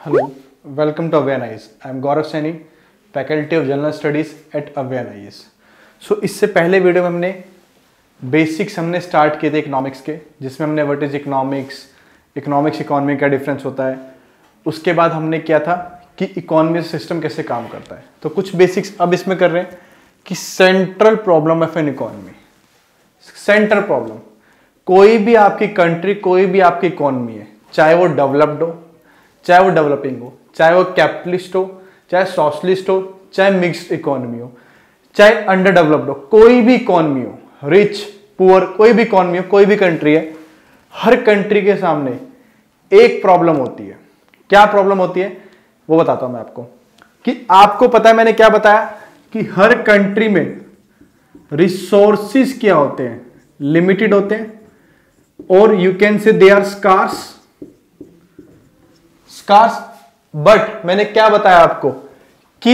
Hello, welcome to Awareness. I am Gaurav Saini, Faculty of General Studies at Awareness. So इससे पहले video में हमने basics start किए थे इकोनॉमिक्स के, जिसमें हमने व्हाट इज इकोनॉमिक्स, इकोनॉमी का डिफरेंस होता है। उसके बाद हमने किया था कि इकोनॉमी सिस्टम कैसे काम करता है। तो कुछ बेसिक्स अब इसमें कर रहे हैं कि central problem of an economy, central problem, कोई भी आपकी कंट्री, कोई भी आपकी इकोनॉमी है, चाहे वो डेवलप्ड हो, चाहे वो डेवलपिंग हो, चाहे वो कैपिटलिस्ट हो, चाहे सोशलिस्ट हो, चाहे मिक्स्ड इकोनॉमी हो, चाहे अंडर डेवलप्ड हो, कोई भी इकोनॉमी हो, रिच पुअर, कोई भी इकोनॉमी हो, कोई भी कंट्री है, हर कंट्री के सामने एक प्रॉब्लम होती है। क्या प्रॉब्लम होती है वो बताता हूं मैं आपको। कि आपको पता है, मैंने क्या बताया कि हर कंट्री में रिसोर्सिस क्या होते हैं, लिमिटेड होते हैं, और you can say they are scars, but मैंने क्या बताया आपको कि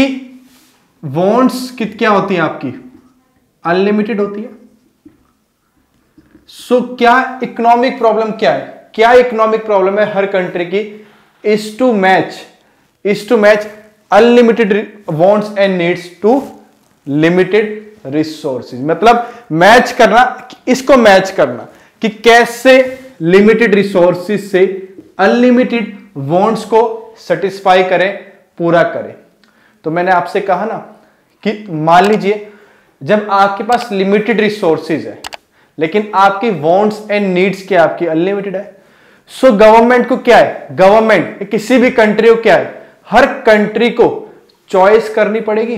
वॉन्ट्स क्या होती हैं आपकी, अनलिमिटेड होती है। सो क्या इकोनॉमिक प्रॉब्लम क्या है, क्या इकोनॉमिक प्रॉब्लम है हर कंट्री की, is to match unlimited wants and needs to limited resources. मतलब मैच करना, इसको मैच करना कि कैसे लिमिटेड रिसोर्सेज से अनलिमिटेड वॉन्ट्स को सेटिस्फाई करें, पूरा करें। तो मैंने आपसे कहा ना कि मान लीजिए जब आपके पास लिमिटेड रिसोर्सेज है लेकिन आपकी वॉन्ट्स एंड नीड्स क्या आपकी अनलिमिटेड है। सो गवर्नमेंट को क्या है, गवर्नमेंट किसी भी कंट्री को क्या है, हर कंट्री को चॉइस करनी पड़ेगी,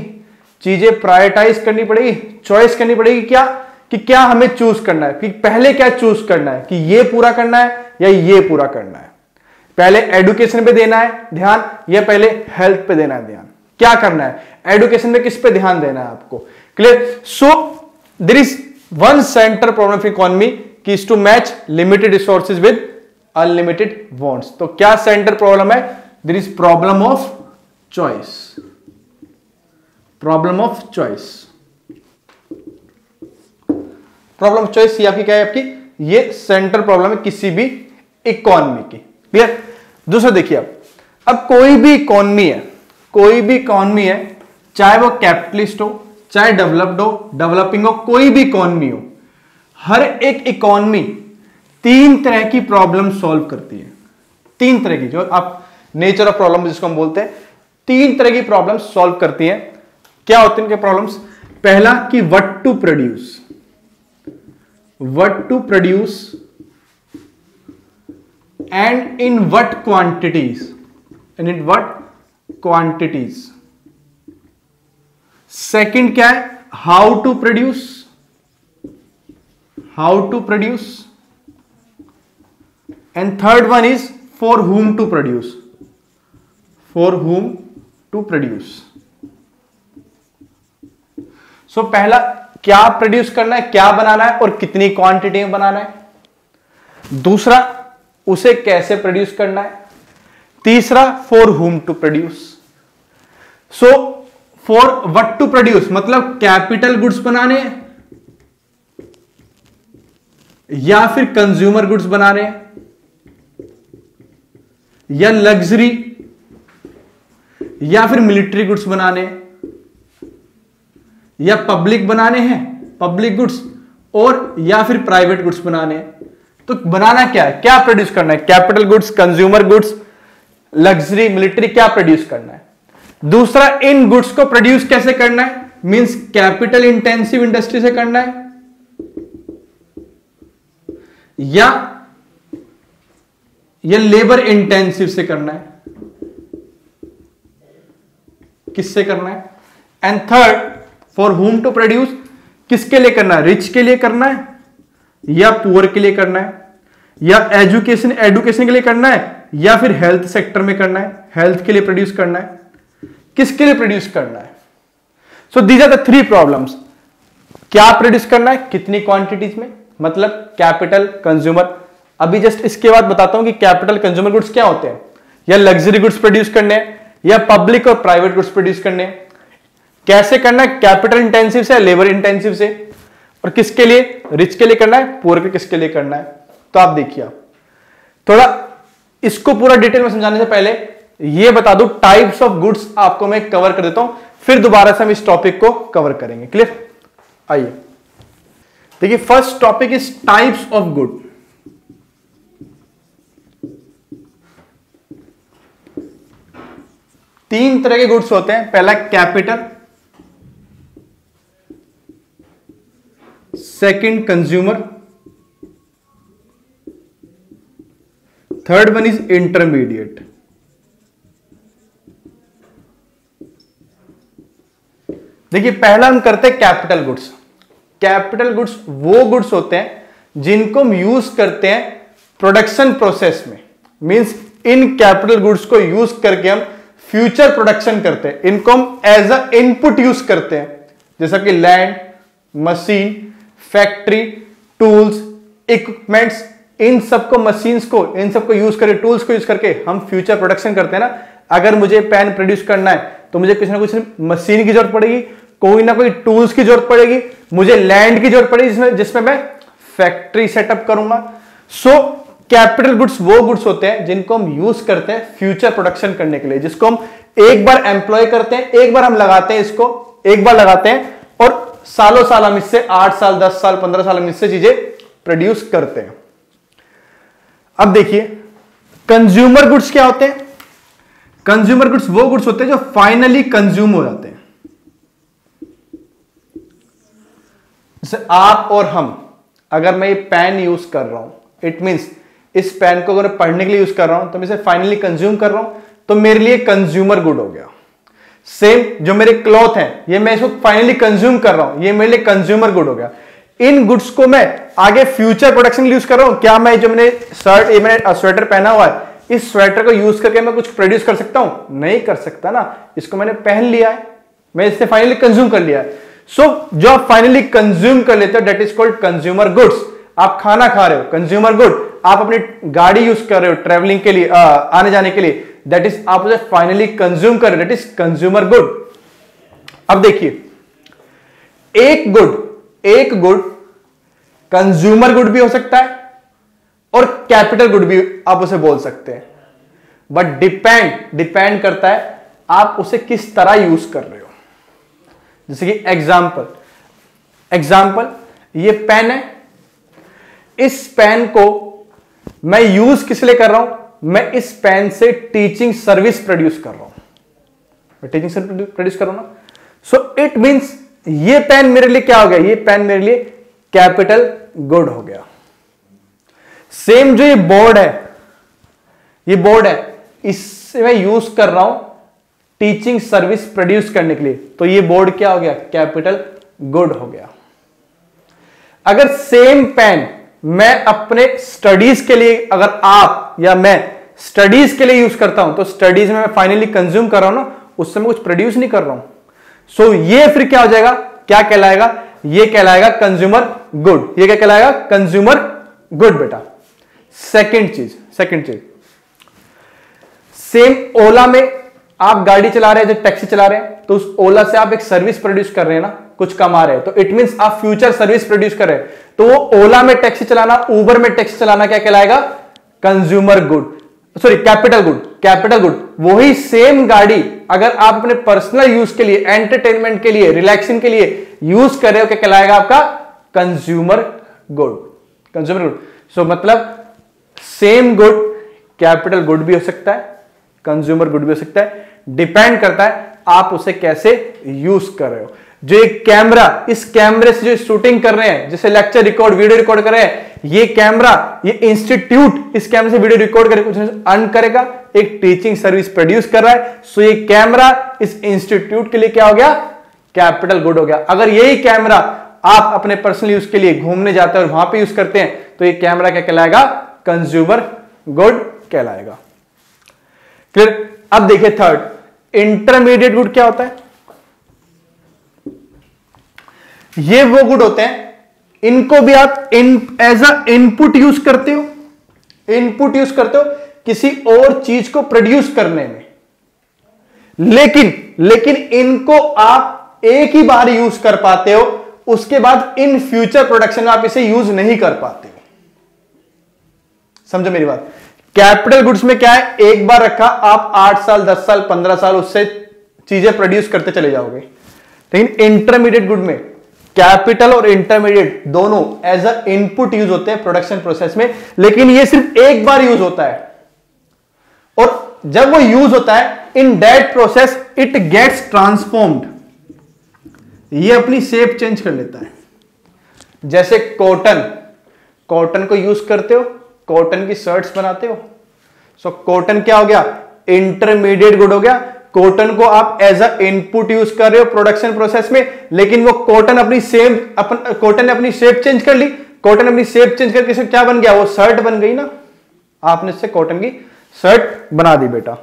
चीजें प्रायोरिटाइज करनी पड़ेगी, चॉइस करनी पड़ेगी क्या, कि क्या हमें चूज करना है, कि पहले क्या चूज करना है, कि ये पूरा करना है या ये पूरा करना है, पहले एडुकेशन पे देना है ध्यान या पहले हेल्थ पे देना है ध्यान, क्या करना है, एडुकेशन में किस पे ध्यान देना है आपको। Clear. So there is one centre problem of economy की is to match limited resources with unlimited wants. तो क्या सेंटर प्रॉब्लम है, there is problem of choice, problem of choice, problem of choice. ये आपकी क्या है, आपकी ये सेंटर प्रॉब्लम है किसी भी इकोनॉमी की। क्लियर। दूसरा देखिए, अब कोई भी इकोनॉमी है, कोई भी इकोनॉमी है, चाहे वो कैपिटलिस्ट हो, चाहे डेवलप्ड हो, डेवलपिंग हो, कोई भी इकोनॉमी हो, हर एक इकोनॉमी तीन तरह की प्रॉब्लम सॉल्व करती है। तीन तरह की, जो आप नेचर ऑफ प्रॉब्लम जिसको हम बोलते हैं, तीन तरह की प्रॉब्लम सॉल्व करती हैं। क्या होती हैं उनके प्रॉब्लम्स। पहला कि what to produce and in what quantities, and in what quantities. Second क्या है, how to produce, and third one is for whom to produce, so पहला क्या प्रोड्यूस करना है, क्या बनाना है और कितनी क्वांटिटी में बनाना है। दूसरा उसे कैसे प्रोड्यूस करना है। तीसरा for whom to produce. So for what to produce मतलब कैपिटल गुड्स बनाने या फिर कंज्यूमर गुड्स बनाने या लग्जरी या फिर मिलिट्री गुड्स बनाने या पब्लिक बनाने हैं, पब्लिक गुड्स, और या फिर प्राइवेट गुड्स बनाने हैं। तो बनाना क्या है, क्या प्रोड्यूस करना है, capital goods, consumer goods, luxury, military, क्या प्रोड्यूस करना है। दूसरा इन गुड्स को प्रोड्यूस कैसे करना है, मींस कैपिटल इंटेंसिव इंडस्ट्री से करना है या लेबर इंटेंसिव से करना है, किससे करना है। And third for whom to produce, किसके लिए करना है, रिच के लिए करना है या पुअर के लिए करना है, या एजुकेशन के लिए करना है, या फिर हेल्थ सेक्टर में करना है, हेल्थ के लिए प्रोड्यूस करना है, किसके लिए प्रोड्यूस करना है। So these are the three problems. क्या प्रोड्यूस करना है, कितनी क्वांटिटीज में, मतलब कैपिटल, कंज्यूमर। अभी जस्ट इसके बाद बताता हूं कि कैपिटल, कंज्यूमर गुड्स क्या होते हैं, या लग्जरी गुड्स प्रोड्यूस करने हैं या पब्लिक और प्राइवेट गुड्स प्रोड्यूस करने हैं। कैसे करना है, कैपिटल इंटेंसिव से, लेबर इंटेंसिव से, और किसके लिए, रिच के लिए करना है, पुअर के किसके लिए करना है। तो आप देखिए, आप थोड़ा इसको पूरा डिटेल में समझाने से पहले ये बता दूं, टाइप्स ऑफ गुड्स आपको मैं कवर कर देता हूं, फिर दोबारा से हम इस टॉपिक को कवर करेंगे। क्लियर? आइए देखिए, first topic is types of good. तीन तरह के गुड्स होते हैं। पहला capital, second consumer, third one is intermediate. देखिए, पहला हम करते हैं कैपिटल गुड्स। कैपिटल गुड्स वो गुड्स होते हैं जिनको हम यूज करते हैं प्रोडक्शन प्रोसेस में। मींस इन कैपिटल गुड्स को यूज करके हम फ्यूचर प्रोडक्शन करते हैं, इनको हम एज अ इनपुट यूज करते हैं, जैसा कि land, machine, factory, tools, equipments, इन सबको मशीन्स को, इन सबको यूज करके, टूल्स को यूज करके हम फ्यूचर प्रोडक्शन करते हैं ना। अगर मुझे पेन प्रोड्यूस करना है तो मुझे कुछ ना कुछ मशीन की जरूरत पड़ेगी, कोई ना कोई टूल्स की जरूरत पड़ेगी, मुझे लैंड की जरूरत पड़ेगी जिसमें मैं फैक्ट्री सेटअप करूंगा। सो कैपिटल गुड्स वो गुड्स होते हैं जिनको हम यूज करते हैं फ्यूचर प्रोडक्शन करने के लिए, जिसको हम एक बार एम्प्लॉय करते हैं, एक बार हम लगाते हैं, इसको एक बार लगाते हैं और सालों साल हम इससे 8 साल, 10 साल, 15 साल हम इससे चीजें प्रोड्यूस करते हैं। अब देखिए, कंज्यूमर गुड्स क्या होते हैं? कंज्यूमर गुड्स वो गुड्स होते हैं जो फाइनली कंज्यूम हो जाते हैं। जैसे आप और हम, अगर मैं ये पेन यूज कर रहा हूं, इट मींस इस पेन को अगर पढ़ने के लिए यूज कर रहा हूं तो मैं इसे फाइनली कंज्यूम कर रहा हूं, तो मेरे लिए कंज्यूमर गुड हो गया। सेम जो मेरे क्लॉथ हैं, ये मैं इसको फाइनली कंज्यूम कर रहा हूं, ये मेरे लिए कंज्यूमर गुड हो गया। इन गुड्स को मैं आगे फ्यूचर प्रोडक्शन के लिए यूज कर रहा हूं। क्या मैं जो मैंने शर्ट, ये मैंने स्वेटर पहना हुआ है, इस स्वेटर को यूज करके मैं कुछ प्रोड्यूस कर सकता हूं? नहीं कर सकता ना। इसको मैंने पहन लिया है, मैं इससे फाइनली कंज्यूम कर लिया है। सो जो आप फाइनली कंज्यूम कर लेते हो, that is called consumer goods. आप खाना खा रहे हो, कंज्यूमर गुड। आप अपनी गाड़ी यूज कर रहे हो ट्रेवलिंग के लिए, आने जाने के लिए, दैट इज आप उसे फाइनली कंज्यूम कर रहे हो, दैट इज कंज्यूमर गुड। अब देखिए, एक गुड कंज्यूमर गुड भी हो सकता है और कैपिटल गुड भी आप उसे बोल सकते हैं, बट डिपेंड करता है आप उसे किस तरह यूज कर रहे हो। जैसे कि एग्जाम्पल, ये पेन है, इस पेन को मैं यूज किस लिए कर रहा हूं? मैं इस पेन से टीचिंग सर्विस प्रोड्यूस कर रहा हूं, मैं टीचिंग सर्विस प्रोड्यूस कर रहा हूं ना। सो इट मींस ये पेन मेरे लिए क्या हो गया? ये पेन मेरे लिए कैपिटल गुड हो गया। सेम जो ये बोर्ड है, इससे मैं यूज कर रहा हूं टीचिंग सर्विस प्रोड्यूस करने के लिए, तो ये बोर्ड क्या हो गया? कैपिटल गुड हो गया। अगर सेम पेन मैं अपने स्टडीज के लिए, अगर आप या मैं स्टडीज के लिए यूज करता हूं, तो स्टडीज में मैं फाइनली कंज्यूम कर रहा हूं ना, उससे मैं कुछ प्रोड्यूस नहीं कर रहा हूं। सो ये फिर क्या हो जाएगा? क्या कहलाएगा? ये कहलाएगा कंज्यूमर गुड। ये क्या कहलाएगा? कंज्यूमर गुड बेटा। सेकंड चीज, सेम ओला में आप गाड़ी चला रहे हैं, जो टैक्सी चला रहे हैं, तो उस ओला से आप एक सर्विस प्रोड्यूस कर रहे हैं ना, कुछ कमा रहे हैं, तो इट मींस आप फ्यूचर सर्विस प्रोड्यूस कर रहे हैं। तो वो ओला में टैक्सी चलाना, उबर में टैक्सी चलाना क्या कहलाएगा? Consumer good, sorry capital good. वही सेम गाड़ी अगर आप अपने पर्सनल यूज के लिए, एंटरटेनमेंट के लिए, रिलैक्सिंग के लिए यूज कर रहे हो, क्या कहलाएगा आपका? Consumer good. सो मतलब सेम गुड कैपिटल गुड भी हो सकता है, कंज्यूमर गुड भी हो सकता है, डिपेंड करता है आप उसे कैसे यूज कर रहे हो। जो एक कैमरा, इस कैमरे से जो शूटिंग कर रहे हैं, जैसे लेक्चर रिकॉर्ड, वीडियो रिकॉर्ड कर रहे हैं, ये कैमरा, ये इंस्टीट्यूट इस कैमरे से वीडियो रिकॉर्ड करके कुछ अर्न करेगा, एक टीचिंग सर्विस प्रोड्यूस कर रहा है। सो ये कैमरा इस इंस्टीट्यूट के लिए क्या हो गया? कैपिटल गुड हो गया। अगर यही कैमरा आप अपने पर्सनल यूज के लिए घूमने जाते हैं और वहां पे यूज करते हैं, तो ये कैमरा क्या कहलाएगा? कंज्यूमर गुड कहलाएगा। फिर अब देखिए थर्ड, इंटरमीडिएट गुड क्या होता है? ये वो गुड होते हैं, इनको भी आप एज अ इनपुट यूज करते हो, किसी और चीज को प्रोड्यूस करने में, लेकिन इनको आप एक ही बार यूज कर पाते हो, उसके बाद इन फ्यूचर प्रोडक्शन में आप इसे यूज नहीं कर पाते हो। समझो मेरी बात। कैपिटल गुड्स में क्या है, एक बार रखा आप 8 साल 10 साल 15 साल उससे चीजें प्रोड्यूस करते चले जाओगे। लेकिन इंटरमीडिएट गुड में कैपिटल और इंटरमीडिएट दोनों एज अ इनपुट यूज होते हैं प्रोडक्शन प्रोसेस में, लेकिन ये सिर्फ एक बार यूज होता है, और जब वो यूज होता है in that process it gets transformed, ये अपनी शेप चेंज कर लेता है। जैसे कॉटन, कॉटन को यूज करते हो, कॉटन की शर्ट्स बनाते हो, सो कॉटन क्या हो गया, इंटरमीडिएट गुड हो गया। कॉटन को आप एज अ इनपुट यूज कर रहे हो प्रोडक्शन प्रोसेस में, लेकिन वो कॉटन अपनी कॉटन ने अपनी शेप चेंज कर ली, कॉटन अपनी शेप चेंज करके इससे क्या बन गया, वो शर्ट बन गई ना, आपने इससे कॉटन की शर्ट बना दी बेटा,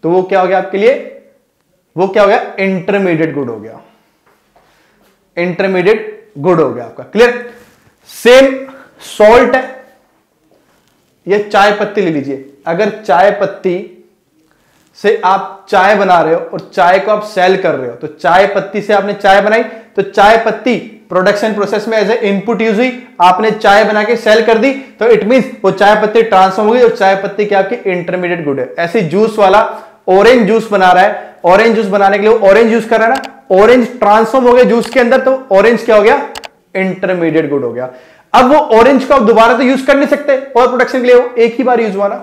तो वो क्या हो गया आपके लिए, वो क्या हो गया, इंटरमीडिएट गुड हो गया, इंटरमीडिएट गुड हो गया आपका। क्लियर। सेम सॉल्ट है, ये चाय पत्ती ले लीजिए, अगर चाय पत्ती से आप चाय बना रहे हो और चाय को आप सेल कर रहे हो, तो चाय पत्ती से आपने चाय बनाई, तो चाय पत्ती प्रोडक्शन प्रोसेस में एज ए इनपुट यूज हुई, आपने चाय बना के सेल कर दी, तो इट मींस वो चाय पत्ती ट्रांसफॉर्म हो गई और चाय पत्ती क्या आपकी इंटरमीडिएट गुड है। ऐसे जूस वाला ऑरेंज जूस बना रहा है, ऑरेंज जूस बनाने के लिए ऑरेंज यूज कर रहा है ना, ऑरेंज ट्रांसफॉर्म हो गया जूस के अंदर, तो ऑरेंज क्या हो गया, इंटरमीडिएट गुड हो गया। अब वो ऑरेंज को आप दोबारा तो यूज कर नहीं सकते और प्रोडक्शन के लिए, वो एक ही बार यूज हुआ ना।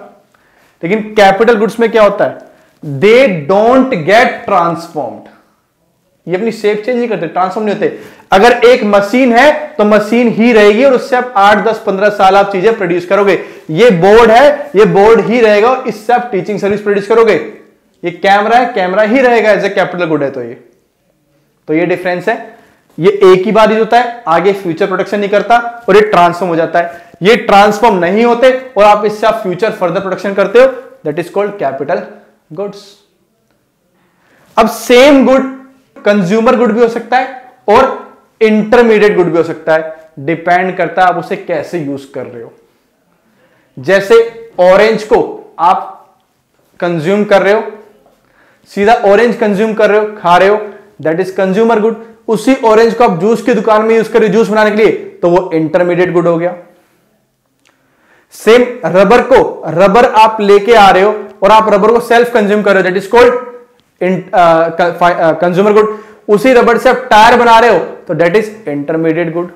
लेकिन कैपिटल गुड्स में क्या होता है, दे डोंट गेट ट्रांसफॉर्म्ड, ये अपनी शेप चेंज नहीं करते, ट्रांसफॉर्म नहीं होते। अगर एक मशीन है तो मशीन ही रहेगी और उससे आप 8 10 15 साल आप चीजें प्रोड्यूस करोगे। ये बोर्ड है, ये बोर्ड ही रहेगा और इससे आप टीचिंग सर्विस प्रोड्यूस करोगे। ये कैमरा है, कैमरा ही रहेगा एज ए कैपिटल गुड है, तो ये डिफरेंस है। ये एक ही बार यूज होता है, आगे फ्यूचर प्रोडक्शन नहीं करता और ये ट्रांसफॉर्म हो जाता है। ये ट्रांसफॉर्म नहीं होते और आप इससे आप फ्यूचर फर्दर प्रोडक्शन करते हो, that is called capital goods. अब सेम गुड कंज्यूमर गुड भी हो सकता है और इंटरमीडिएट गुड भी हो सकता है, डिपेंड करता है आप उसे कैसे यूज कर रहे हो। जैसे ऑरेंज को आप कंज्यूम कर रहे हो, सीधा ऑरेंज कंज्यूम कर रहे हो, खा रहे हो, दैट इज कंज्यूमर गुड। उसी ऑरेंज को आप जूस की दुकान में यूज कर रहे हो जूस बनाने के लिए, तो वो इंटरमीडिएट गुड हो गया। सेम रबर को, रबर आप लेके आ रहे हो और आप रबर को सेल्फ कंज्यूम कर रहे हो, that is called consumer good. उसी रबर से आप टायर बना रहे हो, तो दैट इज इंटरमीडिएट गुड।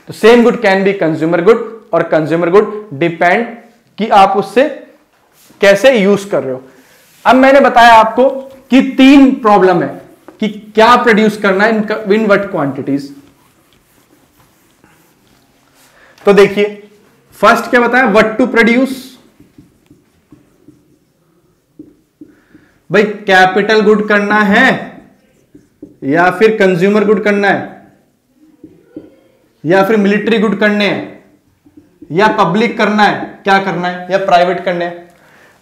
तो same good can be consumer good और कंज्यूमर गुड, डिपेंड कि आप उससे कैसे यूज कर रहे हो। अब मैंने बताया आपको कि 3 प्रॉब्लम है कि क्या प्रोड्यूस करना है, इन व्हाट क्वांटिटीज। तो देखिए फर्स्ट क्या बताया, व्हाट टू प्रोड्यूस। भाई कैपिटल गुड करना है या फिर कंज्यूमर गुड करना है या फिर मिलिट्री गुड करने हैं या पब्लिक करना है, क्या करना है, या प्राइवेट करने हैं।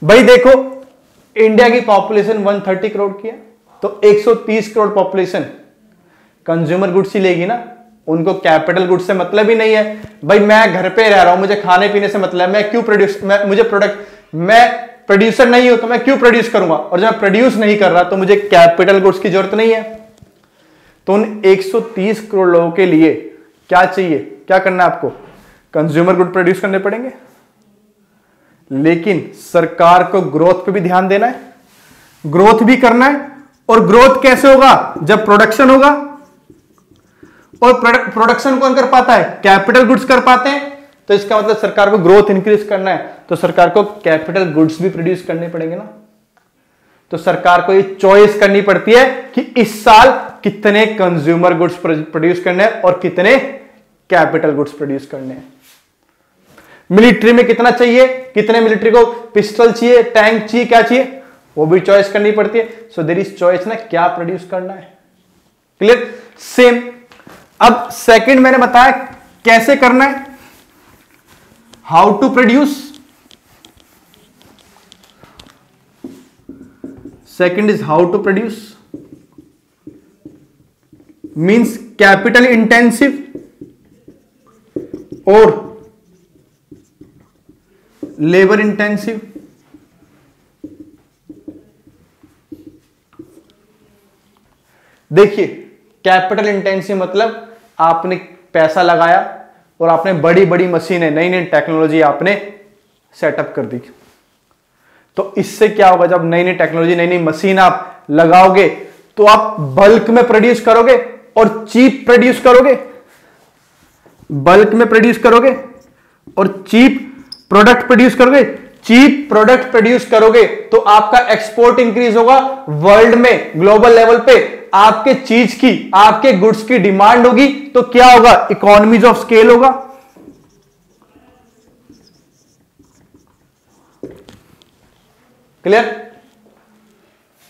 भाई देखो इंडिया की पॉपुलेशन 130 करोड़ की है, तो 130 करोड़ पॉपुलेशन कंज्यूमर गुड्स ही लेगी ना, उनको कैपिटल गुड्स से मतलब ही नहीं है। भाई मैं घर पे रह रहा हूं, मुझे खाने पीने से मतलब है, मैं क्यों प्रोड्यूस, मुझे प्रोडक्ट, मैं प्रोड्यूसर नहीं हूं तो मैं क्यों प्रोड्यूस करूंगा, और जब मैं प्रोड्यूस नहीं कर रहा तो मुझे कैपिटल गुड्स की जरूरत नहीं है। तो उन 130 करोड़ लोगों के लिए क्या चाहिए, क्या करना है आपको, कंज्यूमर गुड प्रोड्यूस करने पड़ेंगे। लेकिन सरकार को ग्रोथ पे भी ध्यान देना है, ग्रोथ भी करना है। और ग्रोथ कैसे होगा, जब प्रोडक्शन होगा, और प्रोडक्शन कौन कर पाता है, कैपिटल गुड्स कर पाते हैं। तो इसका मतलब सरकार को ग्रोथ इंक्रीज करना है, तो सरकार को कैपिटल गुड्स भी प्रोड्यूस करने पड़ेंगे ना। तो सरकार को ये चॉइस करनी पड़ती है कि इस साल कितने कंज्यूमर गुड्स प्रोड्यूस करने हैं और कितने कैपिटल गुड्स प्रोड्यूस करने हैं। मिलिट्री में कितना चाहिए, कितने मिलिट्री को पिस्टल चाहिए, टैंक चाहिए, क्या चाहिए, वो भी चॉइस करनी पड़ती है। सो देयर इज चॉइस ना, क्या प्रोड्यूस करना है। क्लियर। सेम अब सेकंड मैंने बताया कैसे करना है, how to produce. Second is how to produce, means capital intensive और लेबर इंटेंसिव। देखिए कैपिटल इंटेंसिव मतलब आपने पैसा लगाया और आपने बड़ी बड़ी मशीनें, नई नई टेक्नोलॉजी आपने सेटअप कर दी। तो इससे क्या होगा, जब नई नई टेक्नोलॉजी, नई नई मशीन आप लगाओगे तो आप बल्क में प्रोड्यूस करोगे और चीप प्रोड्यूस करोगे, बल्क में प्रोड्यूस करोगे और चीप प्रोडक्ट प्रोड्यूस करोगे। चीप प्रोडक्ट प्रोड्यूस करोगे तो आपका एक्सपोर्ट इंक्रीज होगा, वर्ल्ड में ग्लोबल लेवल पे आपके चीज की, आपके गुड्स की डिमांड होगी, तो क्या होगा, इकोनॉमीज ऑफ स्केल होगा। क्लियर?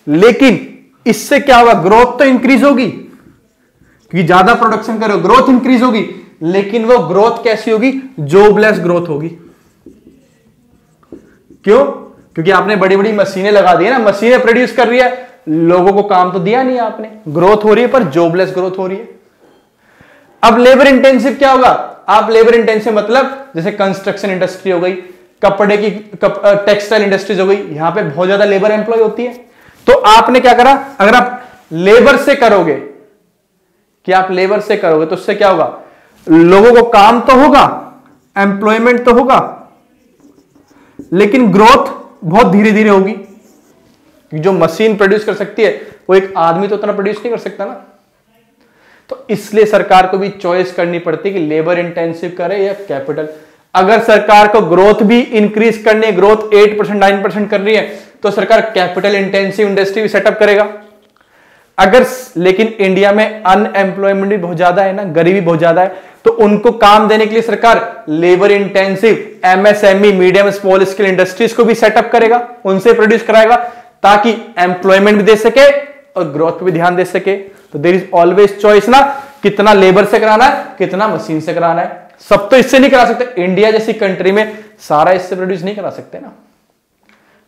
लेकिन इससे क्या होगा, ग्रोथ तो इंक्रीज होगी क्योंकि ज्यादा प्रोडक्शन करो, ग्रोथ इंक्रीज होगी, लेकिन वो ग्रोथ कैसी होगी, जॉबलेस ग्रोथ होगी। क्यों? क्योंकि आपने बड़ी बड़ी मशीनें लगा दी है ना, मशीनें प्रोड्यूस कर रही है, लोगों को काम तो दिया नहीं आपने, ग्रोथ हो रही है पर जॉबलेस ग्रोथ हो रही है। अब लेबर इंटेंसिव क्या होगा, आप लेबर इंटेंसिव मतलब जैसे कंस्ट्रक्शन इंडस्ट्री हो गई, कपड़े की टेक्सटाइल इंडस्ट्रीज हो गई, यहां पे बहुत ज्यादा लेबर एम्प्लॉय होती है। तो आपने क्या करा, अगर आप लेबर से करोगे, कि आप लेबर से करोगे तो उससे क्या होगा, लोगों को काम तो होगा, एम्प्लॉयमेंट तो होगा, लेकिन ग्रोथ बहुत धीरे धीरे होगी। जो मशीन प्रोड्यूस कर सकती है वो एक आदमी तो उतना प्रोड्यूस नहीं कर सकता ना। तो इसलिए सरकार को भी चॉइस करनी पड़ती है कि लेबर इंटेंसिव करे या कैपिटल। अगर सरकार को ग्रोथ भी इंक्रीज करनी है, ग्रोथ 8% 9% कर रही है, तो सरकार कैपिटल इंटेंसिव इंडस्ट्री भी सेटअप करेगा। अगर लेकिन इंडिया में अनएम्प्लॉयमेंट भी बहुत ज्यादा है ना, गरीबी बहुत ज्यादा है, तो उनको काम देने के लिए सरकार labour intensive MSME, medium small scale industries को भी सेटअप करेगा, उनसे प्रोड्यूस कराएगा, ताकि एम्प्लॉयमेंट भी दे सके और ग्रोथ पे भी ध्यान दे सके। तो देयर इज ऑलवेज चॉइस ना, कितना लेबर से कराना है, कितना मशीन से कराना है। सब तो इससे नहीं करा सकते, इंडिया जैसी कंट्री में सारा इससे प्रोड्यूस नहीं करा सकते ना।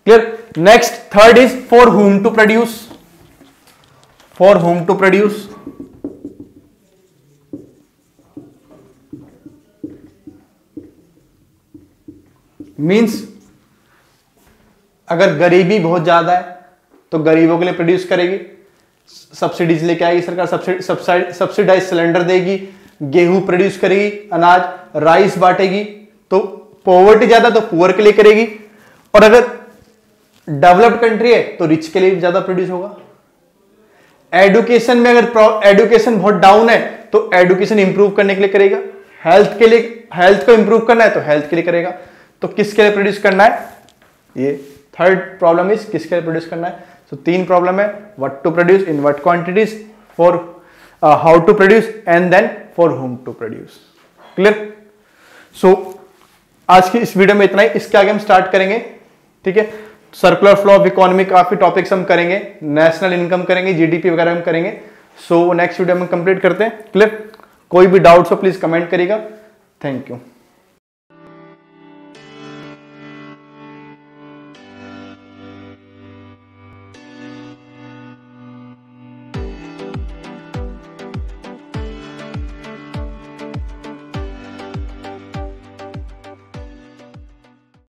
Clear? Next third is for whom to produce. For whom to produce, means अगर गरीबी बहुत ज्यादा है तो गरीबों के लिए प्रोड्यूस करेगी, सब्सिडीज लेके आएगी सरकार, सब्सिडाइज सिलेंडर देगी, गेहूं प्रोड्यूस करेगी, अनाज राइस बांटेगी। तो पॉवर्टी ज्यादा तो पुअर के लिए करेगी, और अगर डेवलप्ड कंट्री है तो रिच के लिए ज्यादा प्रोड्यूस होगा। एडुकेशन में अगर एडुकेशन बहुत डाउन है तो एडुकेशन इंप्रूव करने के लिए करेगा, हेल्थ के लिए, हेल्थ को इंप्रूव करना है तो हेल्थ के लिए करेगा। तो किसके लिए प्रोड्यूस करना है, ये थर्ड प्रॉब्लम इज किसके लिए प्रोड्यूस करना है। तो तीन प्रॉब्लम है, what to produce, in what quantities, for how to produce, and then for whom to produce. Clear? So आज की इस वीडियो में इतना ही, इसके आगे हम स्टार्ट करेंगे। ठीक है, सर्कुलर फ्लो ऑफ इकोनॉमी, काफी टॉपिक्स हम करेंगे, नेशनल इनकम करेंगे, जीडीपी वगैरह हम करेंगे। सो नेक्स्ट वीडियो में कंप्लीट करते हैं। क्लियर? कोई भी डाउट्स हो प्लीज कमेंट करिएगा। Thank you.